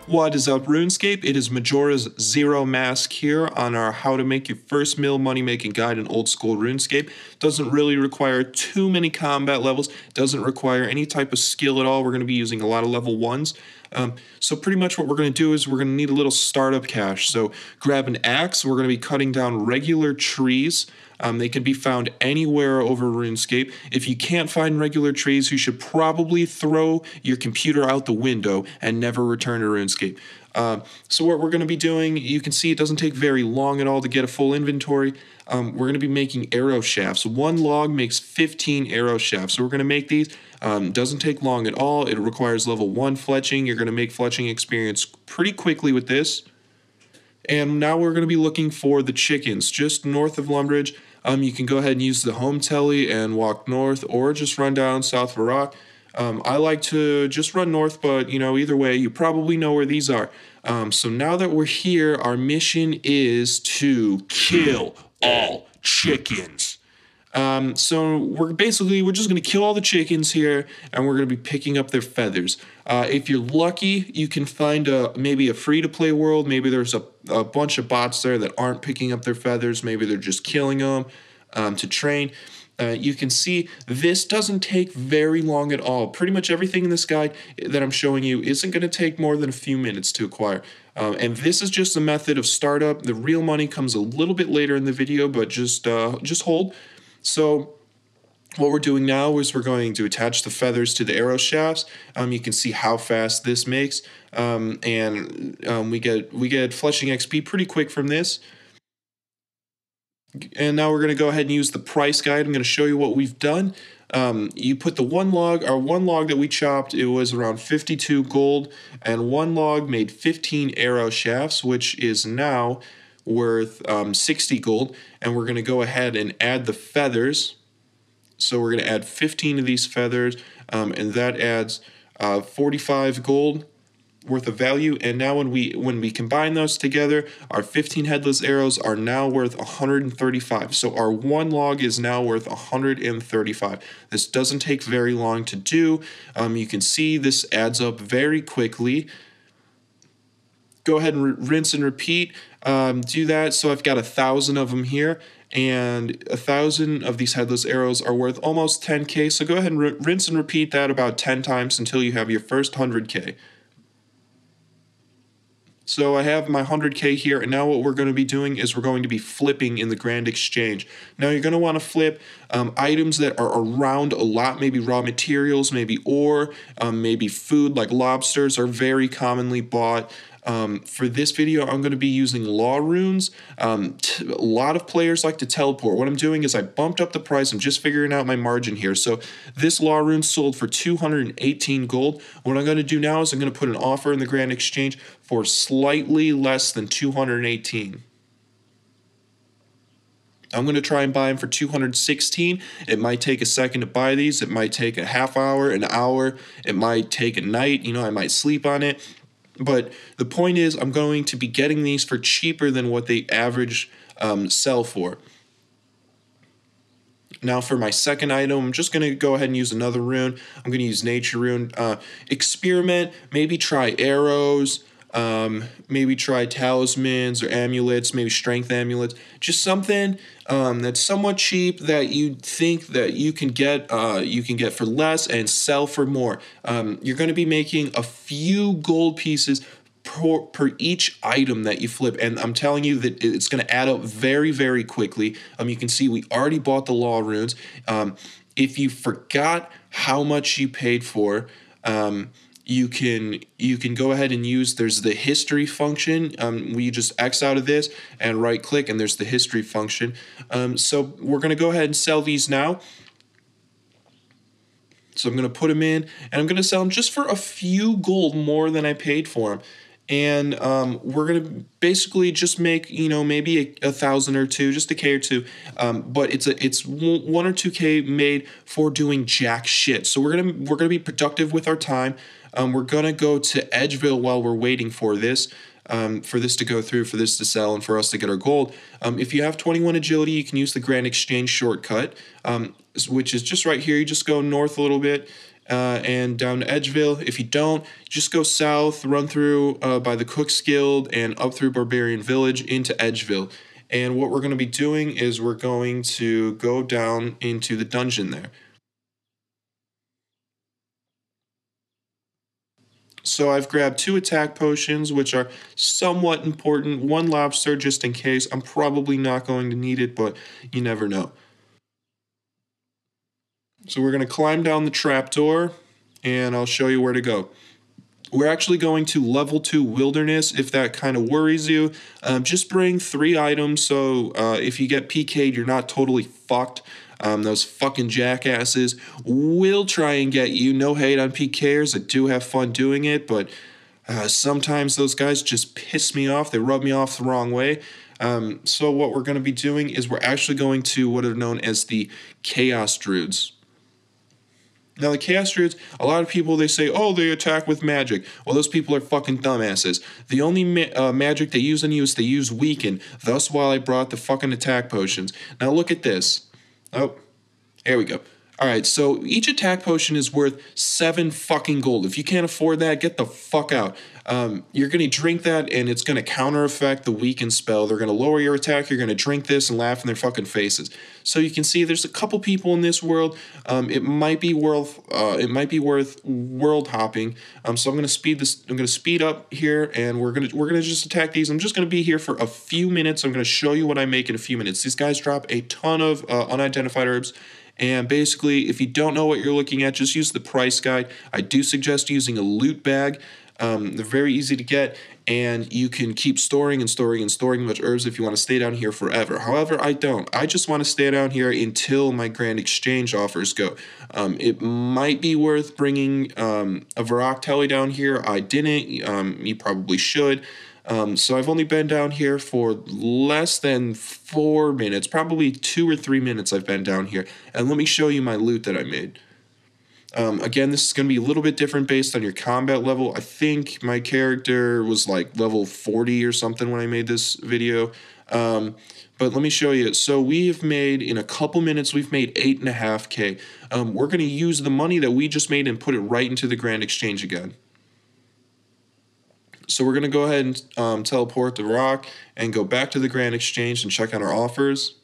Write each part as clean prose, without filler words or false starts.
What is up, RuneScape? It is Majora's Zero Mask here on our How to Make Your First Mil Money Making Guide in Old School Runescape. Doesn't really require too many combat levels, doesn't require any type of skill at all. We're going to be using a lot of level 1s. So pretty much what we're going to do is we're going to need a little startup cash. So grab an axe. We're going to be cutting down regular trees. They can be found anywhere over RuneScape. If you can't find regular trees, you should probably throw your computer out the window and never return to RuneScape. So what we're going to be doing, you can see it doesn't take very long at all to get a full inventory. We're going to be making arrow shafts. One log makes 15 arrow shafts. So we're going to make these. Doesn't take long at all. It requires level 1 fletching. You're going to make fletching experience pretty quickly with this. And now we're going to be looking for the chickens just north of Lumbridge. You can go ahead and use the home telly and walk north, or just run down south of a rock. I like to just run north, but either way, you probably know where these are. So now that we're here, our mission is to kill all chickens. So we're just going to kill all the chickens here, and we're going to be picking up their feathers. If you're lucky, you can find maybe a free-to-play world. Maybe there's a bunch of bots there that aren't picking up their feathers. Maybe they're just killing them to train. You can see this doesn't take very long at all. Pretty much everything in this guide that I'm showing you isn't going to take more than a few minutes to acquire. And this is just a method of startup. The real money comes a little bit later in the video, but just hold. So what we're doing now is we're going to attach the feathers to the arrow shafts. You can see how fast this makes, and we get fletching XP pretty quick from this. And now we're going to go ahead and use the price guide. I'm going to show you what we've done. You put the one log that we chopped, it was around 52 gold, and one log made 15 arrow shafts, which is now worth 60 gold. And we're going to go ahead and add the feathers. So we're going to add 15 of these feathers, and that adds 45 gold worth of value. And now when we combine those together, our 15 headless arrows are now worth 135. So our one log is now worth 135. This doesn't take very long to do. You can see this adds up very quickly. Go ahead and rinse and repeat. Do that. So I've got 1,000 of them here, and 1,000 of these headless arrows are worth almost 10k. So go ahead and rinse and repeat that about 10 times until you have your first 100k. So I have my 100k here, and now what we're going to be doing is we're going to be flipping in the Grand Exchange. Now you're going to want to flip items that are around a lot, maybe raw materials, maybe ore, maybe food like lobsters are very commonly bought. For this video, I'm going to be using law runes. A lot of players like to teleport. What I'm doing is I bumped up the price. I'm just figuring out my margin here. So this law rune sold for 218 gold. What I'm going to do now is I'm going to put an offer in the Grand Exchange for slightly less than 218. I'm going to try and buy them for 216. It might take a second to buy these. It might take a half hour, an hour. It might take a night. I might sleep on it. But the point is, I'm going to be getting these for cheaper than what they average sell for. Now for my second item, I'm just going to go ahead and use another rune. I'm going to use Nature Rune. Experiment, maybe try arrows, maybe try talismans or amulets, maybe strength amulets. Just something that's somewhat cheap that you think that you can get for less and sell for more. You're going to be making a few gold pieces per each item that you flip, and I'm telling you that it's going to add up very, very quickly. You can see we already bought the law runes. If you forgot how much you paid for, you can go ahead and there's the history function. We just X out of this and right click, and there's the history function. So we're going to go ahead and sell these now. So I'm going to put them in, and I'm going to sell them just for a few gold more than I paid for them. And we're going to basically just make, maybe 1,000 or two, just a K or two. But it's 1 or 2K made for doing jack shit. So we're gonna be productive with our time. We're gonna go to Edgeville while we're waiting for this to go through, for this to sell, and for us to get our gold. If you have 21 agility, you can use the Grand Exchange shortcut, which is just right here. You just go north a little bit, and down to Edgeville. If you don't, just go south, run through by the Cook's Guild and up through Barbarian Village into Edgeville. And what we're going to be doing is we're going to go down into the dungeon there. So I've grabbed 2 attack potions, which are somewhat important. 1 lobster just in case. I'm probably not going to need it, but you never know. So we're going to climb down the trapdoor, and I'll show you where to go. We're actually going to level 2 wilderness, if that kind of worries you. Just bring 3 items, so if you get PK'd, you're not totally fucked. Those fucking jackasses will try and get you. No hate on PKers. I do have fun doing it, but sometimes those guys just piss me off. They rub me off the wrong way. So what we're going to be doing is we're actually going to what are known as the Chaos Druids. Now, the Chaos Druids, a lot of people, they say, oh, they attack with magic. Well, those people are fucking dumbasses. The only magic they use on you is they use Weaken. Thus why I brought the fucking attack potions. Now, look at this. Oh, there we go. All right, so each attack potion is worth 7 fucking gold. If you can't afford that, get the fuck out. You're going to drink that, and it's going to counter-effect the weaken spell. They're going to lower your attack. You're going to drink this and laugh in their fucking faces. So you can see there's a couple people in this world. It might be worth world hopping. So I'm going to speed this. I'm going to speed up here, and we're going to just attack these. I'm just going to be here for a few minutes. I'm going to show you what I make in a few minutes. These guys drop a ton of unidentified herbs. And basically, if you don't know what you're looking at, just use the price guide. I do suggest using a loot bag. They're very easy to get, and you can keep storing and storing and storing much herbs if you want to stay down here forever. However, I don't. I just want to stay down here until my grand exchange offers go. It might be worth bringing a Varrock Telly down here. I didn't. You probably should. So I've only been down here for less than 4 minutes, probably 2 or 3 minutes I've been down here. And let me show you my loot that I made. Again, this is going to be a little bit different based on your combat level. I think my character was like level 40 or something when I made this video. But let me show you. So we have made, in a couple minutes, we've made 8.5K. We're going to use the money that we just made and put it right into the Grand Exchange again. So we're going to go ahead and teleport to Rock and go back to the Grand Exchange and check out our offers.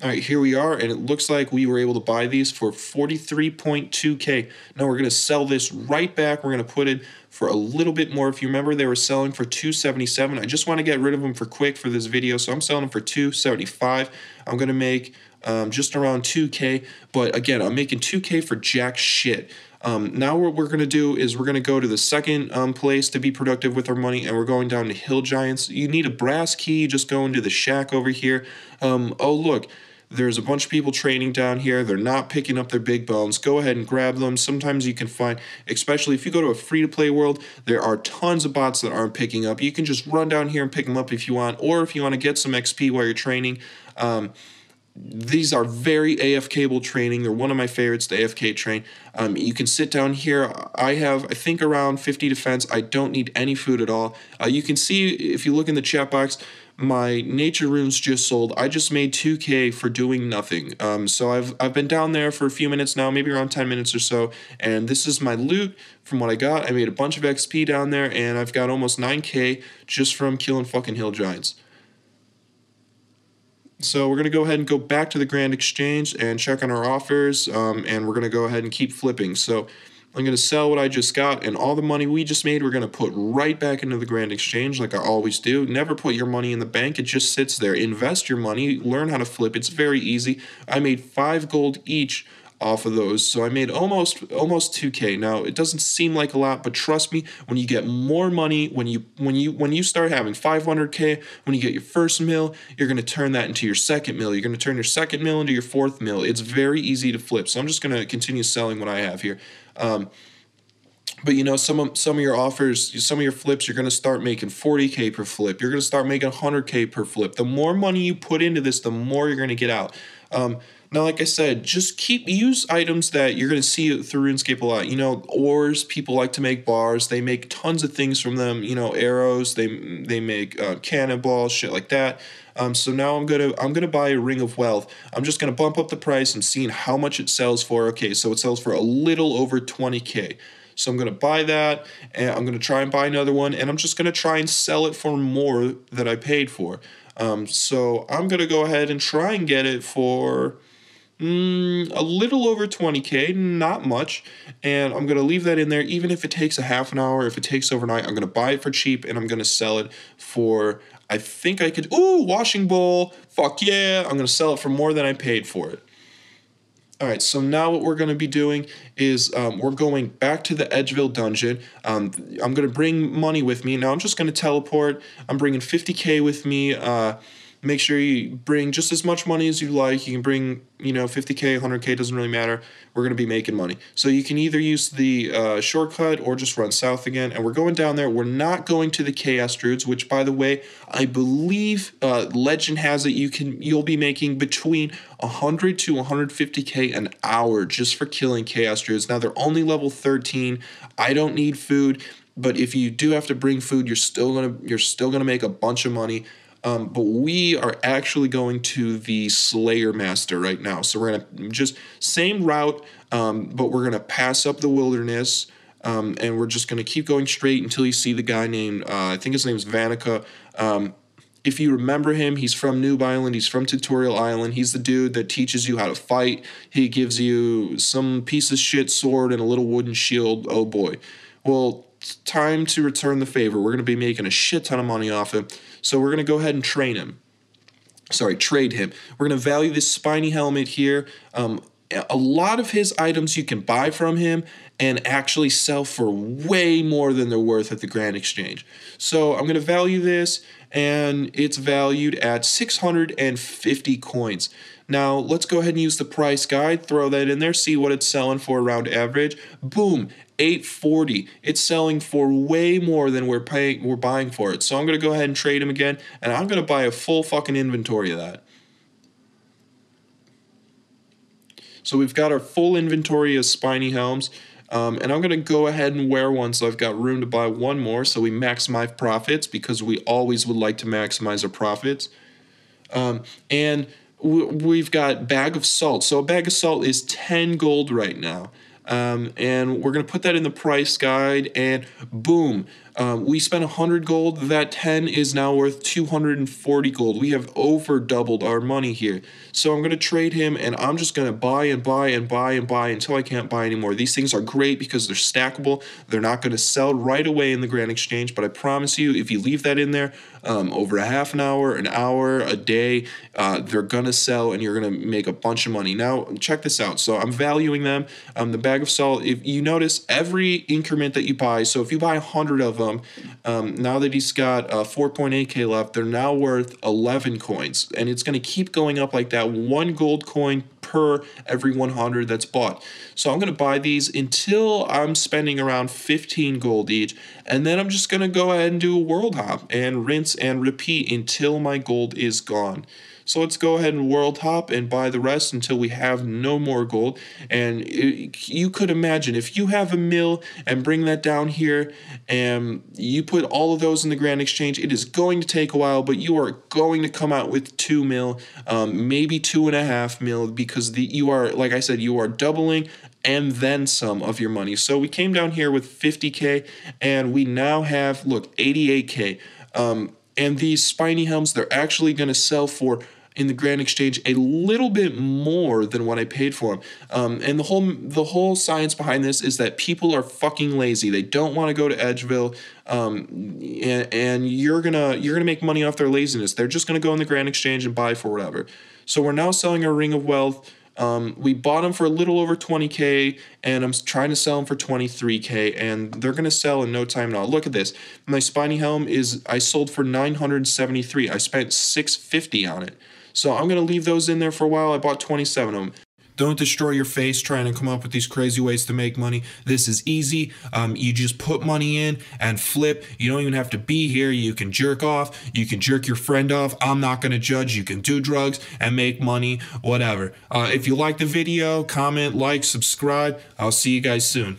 All right, here we are, and it looks like we were able to buy these for 43.2K. Now we're going to sell this right back. We're going to put it for a little bit more. If you remember, they were selling for 277. I just want to get rid of them for quick for this video, so I'm selling them for 275. I'm going to make just around 2K, but again, I'm making 2K for jack shit. Now what we're going to do is we're going to go to the second place to be productive with our money, and we're going down to Hill Giants. You need a brass key. Just go into the shack over here. Oh, look. There's a bunch of people training down here. They're not picking up their big bones. Go ahead and grab them. Sometimes you can find, especially if you go to a free-to-play world, there are tons of bots that aren't picking up. You can just run down here and pick them up if you want, or if you want to get some XP while you're training. These are very AFK-able training. They're one of my favorites, the AFK train. You can sit down here. I have, I think, around 50 defense. I don't need any food at all. You can see, if you look in the chat box, my nature runes just sold. I just made 2K for doing nothing. So I've been down there for a few minutes now, maybe around 10 minutes or so, and this is my loot from what I got. I made a bunch of XP down there, and I've got almost 9K just from killing fucking hill giants. So we're going to go ahead and go back to the Grand Exchange and check on our offers, and we're going to go ahead and keep flipping. So I'm going to sell what I just got, and all the money we just made, we're going to put right back into the Grand Exchange like I always do. Never put your money in the bank. It just sits there. Invest your money. Learn how to flip. It's very easy. I made 5 gold each off of those, so I made almost 2K. Now it doesn't seem like a lot, but trust me, when you get more money, when you start having 500K, when you get your first mill, you're going to turn that into your second mill. You're going to turn your second mill into your fourth mill. It's very easy to flip. So I'm just going to continue selling what I have here. But you know, some of your offers, some of your flips, you're going to start making 40K per flip. You're going to start making 100K per flip. The more money you put into this, the more you're going to get out. Now, like I said, just use items that you're going to see through RuneScape a lot. You know, ores, people like to make bars. They make tons of things from them. You know, arrows, they make cannonballs, shit like that. So now I'm gonna buy a Ring of Wealth. I'm just gonna bump up the price. I'm seeing how much it sells for. Okay, so it sells for a little over 20K. So I'm going to buy that, and I'm going to try and buy another one, and I'm just going to try and sell it for more than I paid for. So I'm going to go ahead and try and get it for a little over 20K, not much, and I'm going to leave that in there. Even if it takes a half an hour, if it takes overnight, I'm going to buy it for cheap, and I'm going to sell it for, I think I could, washing bowl, fuck yeah, I'm going to sell it for more than I paid for it. All right, so now what we're going to be doing is we're going back to the Edgeville dungeon. I'm going to bring money with me. Now I'm just going to teleport. I'm bringing 50K with me. Make sure you bring just as much money as you like. You can bring, 50K, 100K, doesn't really matter. We're going to be making money. So you can either use the shortcut or just run south again. And we're going down there. We're not going to the Chaos Druids, which, by the way, I believe legend has it you'll be making between 100 to 150K an hour just for killing Chaos Druids. Now, they're only level 13. I don't need food. But if you do have to bring food, you're still gonna make a bunch of money. But we are actually going to the Slayer Master right now. So we're going to just same route, but we're going to pass up the wilderness, and we're just going to keep going straight until you see the guy named, I think his name is Vanica. If you remember him, he's from Noob Island. He's from Tutorial Island. He's the dude that teaches you how to fight. He gives you some piece of shit sword and a little wooden shield. Oh boy. Well, it's time to return the favor. We're going to be making a shit ton of money off him. So we're going to go ahead and trade him. We're going to value this spiny helmet here. A lot of his items you can buy from him and actually sell for way more than they're worth at the Grand Exchange. So I'm going to value this, and it's valued at 650 coins. Now, let's go ahead and use the price guide, throw that in there, see what it's selling for around average. Boom, 840. It's selling for way more than we're buying for it. So I'm going to go ahead and trade him again, and I'm going to buy a full fucking inventory of that. So we've got our full inventory of spiny helms, and I'm going to go ahead and wear one, so I've got room to buy one more, so we maximize profits, because we always would like to maximize our profits. And we've got bag of salt. So a bag of salt is 10 gold right now. And we're going to put that in the price guide, and boom, we spent 100 gold. That 10 is now worth 240 gold. We have over doubled our money here. So I'm going to trade him, and I'm just going to buy and buy and buy and buy until I can't buy anymore. These things are great because they're stackable. They're not going to sell right away in the Grand Exchange, but I promise you, if you leave that in there over a half an hour, a day, they're going to sell, and you're going to make a bunch of money. Now, check this out. So I'm valuing them. The bag of salt, if you notice, every increment that you buy, so if you buy 100 of them, now that he's got 4.8K left, they're now worth 11 coins, and it's going to keep going up like that, 1 gold coin per every 100 that's bought. So I'm going to buy these until I'm spending around 15 gold each, and then I'm just going to go ahead and do a world hop and rinse and repeat until my gold is gone. So let's go ahead and world hop and buy the rest until we have no more gold. And you could imagine, if you have a mill and bring that down here and you put all of those in the Grand Exchange, it is going to take a while, but you are going to come out with 2 mil, maybe 2.5 mil, because you are, like I said, you are doubling and then some of your money. So we came down here with 50K, and we now have, look, 88K. And these spiny helms, they're actually going to sell for, in the Grand Exchange, a little bit more than what I paid for them. And the whole science behind this is that people are fucking lazy. They don't want to go to Edgeville, and you're gonna make money off their laziness. They're just gonna go in the Grand Exchange and buy for whatever. So we're now selling our Ring of Wealth. We bought them for a little over 20K, and I'm trying to sell them for 23K, and they're going to sell in no time now. Look at this. My spiny helm I sold for 973. I spent 650 on it. So I'm going to leave those in there for a while. I bought 27 of them. Don't destroy your face trying to come up with these crazy ways to make money. This is easy. You just put money in and flip. You don't even have to be here. You can jerk off. You can jerk your friend off. I'm not going to judge. You can do drugs and make money, whatever. If you like the video, comment, like, subscribe. I'll see you guys soon.